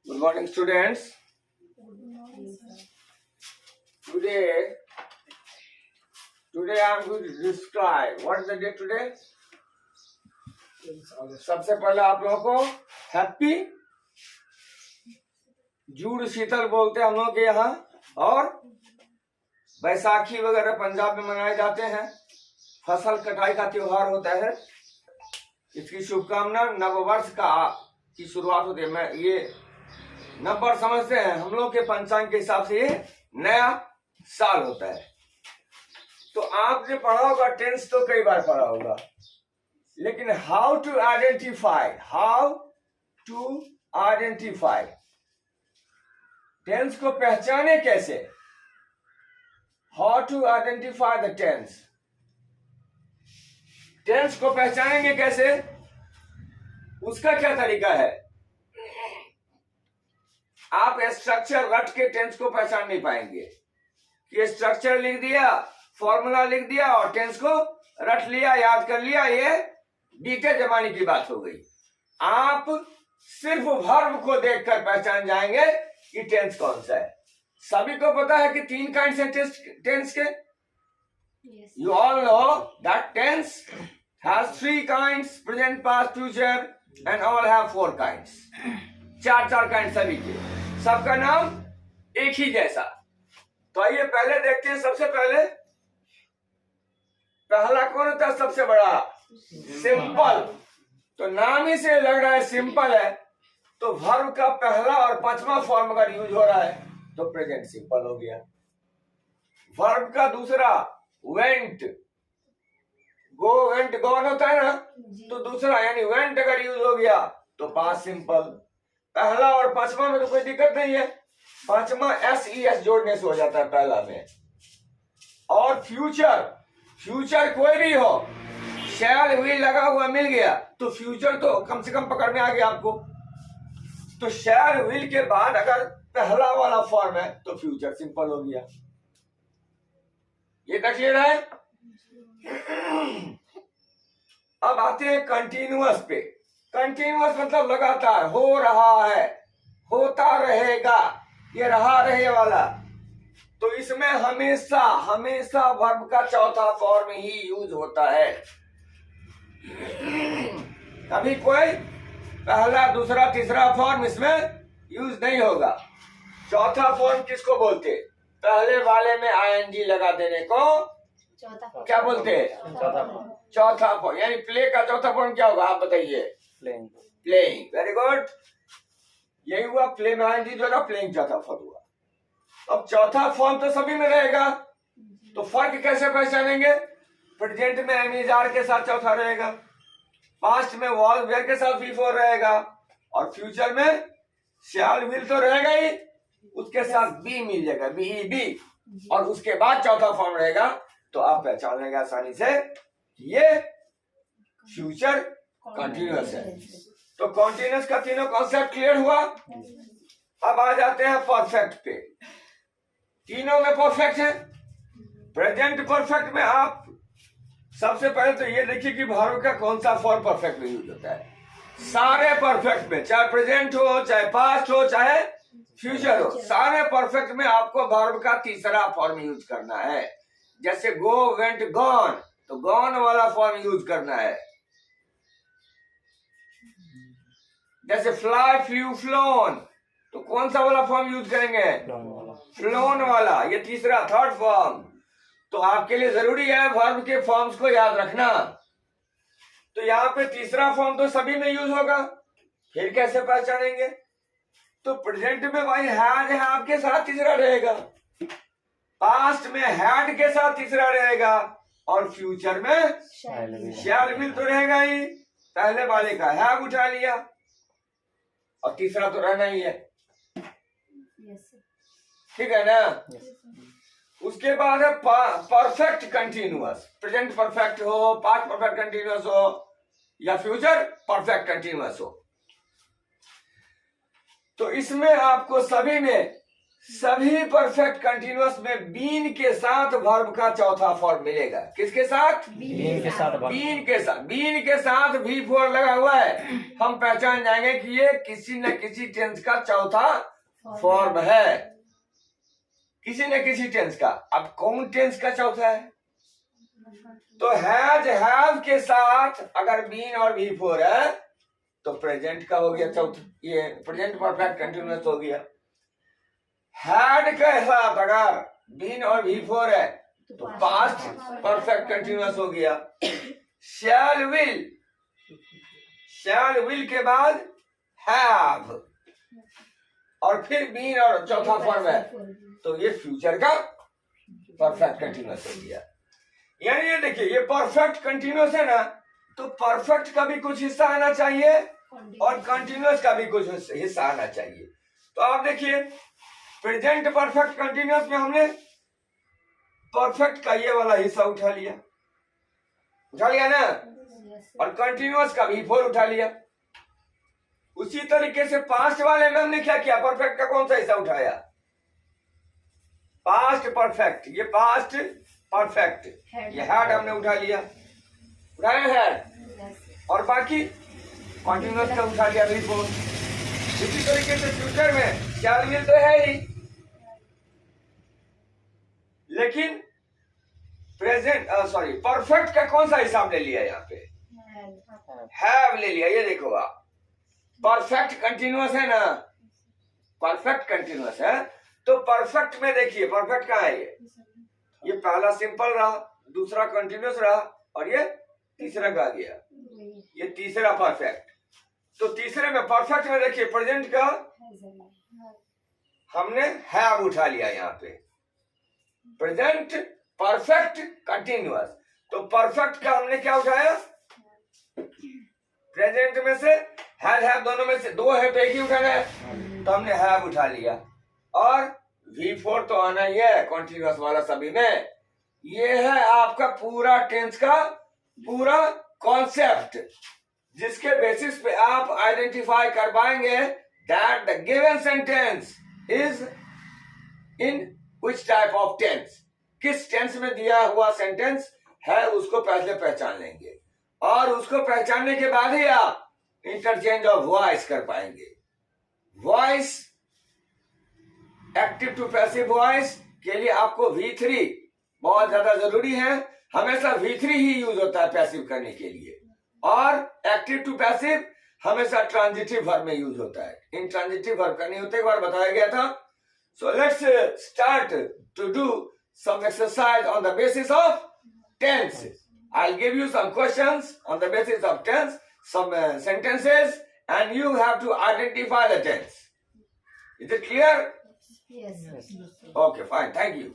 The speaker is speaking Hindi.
Good morning, students. Today I am going to describe what is the day today. सबसे पहले आप लोगों को हैप्पी जूड़ शीतल बोलते हैं हम लोग के यहाँ, और बैसाखी वगैरह पंजाब में मनाए जाते हैं। फसल कटाई का त्योहार होता है। इसकी शुभकामना। नववर्ष की शुरुआत होती है। मैं ये नववर्ष समझते हैं हम लोग के पंचांग के हिसाब से, ये नया साल होता है। तो आपने पढ़ा होगा, टेंस तो कई बार पढ़ा होगा, लेकिन हाउ टू आइडेंटिफाई टेंस को पहचाने कैसे। How to identify the tense को पहचानेंगे कैसे, उसका क्या तरीका है। आप स्ट्रक्चर रट के टेंस को पहचान नहीं पाएंगे कि स्ट्रक्चर लिख दिया, फॉर्मूला लिख दिया और टेंस को रट लिया, याद कर लिया, ये बीते जमाने की बात हो गई। आप सिर्फ वर्ब को देखकर पहचान जाएंगे कि टेंस कौन सा है। सभी को पता है कि 3 काइंड्स हैं टेंस के। You all know that tense has 3 kinds, present, past, future, and all have 4 kinds. 4 kind सभी के, सबका नाम एक ही जैसा। तो आइए पहले देखते हैं। सबसे पहले पहला कौन होता है? सबसे बड़ा सिंपल। तो नाम ही से लग रहा है सिंपल है, तो वर्ब का पहला और 5वां फॉर्म अगर यूज हो रहा है तो प्रेजेंट सिंपल हो गया। वर्ब का दूसरा वेंट, गो वेंट गॉन होता है ना, तो दूसरा यानी वेंट अगर यूज हो गया तो पास्ट सिंपल। पहला और 5वां में तो कोई दिक्कत नहीं है, 5वां SES जोड़ने से हो जाता है पहला में। और फ्यूचर कोई भी हो, शैल विल लगा हुआ मिल गया तो फ्यूचर तो कम से कम पकड़ में आ गया आपको। तो शैल विल के बाद अगर पहला वाला फॉर्म है तो फ्यूचर सिंपल हो गया। ये क्लियर है। अब आते हैं कंटिन्यूअस पे। कंटिन्यूअस मतलब लगातार, हो रहा है, होता रहेगा, ये रहा रहे वाला। तो इसमें हमेशा वर्ब का चौथा फॉर्म ही यूज होता है। कभी कोई पहला, दूसरा, तीसरा फॉर्म इसमें यूज नहीं होगा। चौथा फॉर्म किसको बोलते? पहले वाले में ING लगा देने को क्या बोलते हैं? चौथा फॉर्म। यानी प्ले का चौथा फॉर्म क्या होगा, आप बताइए? प्लेइंग। वेरी गुड, यही हुआ। प्ले में ING जो ना, प्लेइंग चौथा फॉर्म हुआ। अब चौथा फॉर्म तो सभी में रहेगा, तो फर्क कैसे पहचानेंगे? प्रेजेंट में एमिजार के साथ चौथा रहेगा, पास्ट में वॉल वेयर के साथ V4 रहेगा, और फ्यूचर में शैल विल तो रहेगा ही, उसके साथ बी मिल जाएगा, BEB, और उसके बाद चौथा फॉर्म रहेगा। तो आप पहचान लेंगे आसानी से ये फ्यूचर कंटिन्यूअस है। तो कंटिन्यूअस का तीनों कॉन्सेप्ट क्लियर हुआ। अब आ जाते हैं परफेक्ट पे। तीनों में परफेक्ट है। प्रेजेंट परफेक्ट में आप सबसे पहले तो ये देखिए कि वर्ब का कौन सा फॉर्म परफेक्ट में यूज होता है। सारे परफेक्ट में, चाहे प्रेजेंट हो, चाहे पास्ट हो, चाहे फ्यूचर हो, सारे परफेक्ट में आपको वर्ब का तीसरा फॉर्म यूज करना है। जैसे गो वेंट गॉन, तो गॉन वाला फॉर्म यूज करना है। जैसे फ्लाई फ्यू फ्लोन, तो कौन सा वाला फॉर्म यूज करेंगे? फ्लोन वाला। ये तीसरा, थर्ड फॉर्म। तो आपके लिए जरूरी है वर्ब के फॉर्म्स को याद रखना। तो यहाँ पे तीसरा फॉर्म तो सभी में यूज होगा, फिर कैसे पहचानेंगे? तो प्रेजेंट में भाई हैड है, आपके साथ तीसरा रहेगा, पास्ट में हैड के साथ तीसरा रहेगा, और फ्यूचर में शैल विल तो रहेगा ही। पहले वाले का हैव उठा लिया, और तीसरा तो रहना ही है। ठीक है ना? उसके बाद है परफेक्ट कंटिन्यूअस। प्रेजेंट परफेक्ट हो, पास्ट परफेक्ट कंटिन्यूअस हो, या फ्यूचर परफेक्ट कंटिन्यूअस हो। तो इसमें आपको सभी में सभी परफेक्ट कंटिन्यूअस में बीन के साथ वर्ब का चौथा फॉर्म मिलेगा। किसके साथ? बीन के साथ वर्ब। बीन के साथ। बीन के साथ V4 लगा हुआ है, हम पहचान जाएंगे कि ये किसी न किसी टेंस का चौथा फॉर्म है, किसी न किसी टेंस का। अब कौन टेंस का चौथा है? तो हैज हैव के साथ अगर बीन और V4 है तो प्रेजेंट का हो गया चौथा, ये प्रेजेंट परफेक्ट कंटिन्यूअस हो गया। हैड के साथ अगर बीन और V4 है तो पास्ट परफेक्ट कंटिन्यूअस हो गया। शैल विल के बाद हैव और फिर बीन और चौथा फॉर्म है तो ये फ्यूचर का परफेक्ट कंटिन्यूअस हो गया। यानी ये देखिए, ये परफेक्ट कंटिन्यूअस है ना, तो परफेक्ट का भी कुछ हिस्सा आना चाहिए और कंटिन्यूअस का भी कुछ हिस्सा आना चाहिए। तो आप देखिए, प्रेजेंट परफेक्ट कंटिन्यूअस में हमने परफेक्ट का ये वाला हिस्सा उठा लिया ना, और कंटिन्यूअस का V4 उठा लिया। उसी तरीके से पास्ट वाले में हमने क्या किया? परफेक्ट का कौन सा हिस्सा उठाया? पास्ट परफेक्ट, ये पास्ट परफेक्ट, ये हैड हमने उठा लिया, उठाया हैड, और बाकी कंटिन्यूअस का उठा लिया V4। इसी तरीके से फ्यूचर में शैल विल तो है ही, लेकिन प्रेजेंट परफेक्ट का कौन सा हिसाब ले लिया? यहाँ पे हैव ले लिया। ये देखो आप, परफेक्ट कंटिन्यूअस है ना, परफेक्ट कंटिन्यूअस है, तो परफेक्ट में देखिए परफेक्ट कहाँ है? ये पहला सिंपल रहा, दूसरा कंटिन्यूअस रहा, और ये तीसरा का गया, ये तीसरा परफेक्ट। तो तीसरे में परफेक्ट में देखिए प्रेजेंट का हमने हैव उठा लिया यहाँ पे, प्रेजेंट परफेक्ट कंटिन्यूअस। तो परफेक्ट का हमने क्या उठाया? प्रेजेंट में से हैव, दोनों में से दो है तो एक ही उठाना है, तो हमने हैव उठा लिया, और V4 तो आना ही है कंटिन्यूअस वाला सभी में। ये है आपका पूरा टेंस का पूरा कॉन्सेप्ट, जिसके बेसिस पे आप आइडेंटिफाई कर पाएंगे that the given sentence is in which type of tense. किस टेंस में दिया हुआ सेंटेंस है उसको पहले पहचान लेंगे, और उसको पहचानने के बाद ही आप इंटरचेंज ऑफ वॉइस कर पाएंगे। Voice, active to passive voice के लिए आपको V3 बहुत ज्यादा जरूरी है। हमेशा V3 ही यूज होता है पैसिव करने के लिए, और एक्टिव टू पैसिव हमेशा ट्रांजिटिव वर्ब में यूज होता है। इन ट्रांजिटिव वर्ब का नहीं होते, एक बार बताया गया था। So let's start to do some exercise on the basis of tense. I'll give you some questions on the basis of tense, some sentences, and you have to identify the tense. Is it clear? Yes. Okay, fine. Thank you.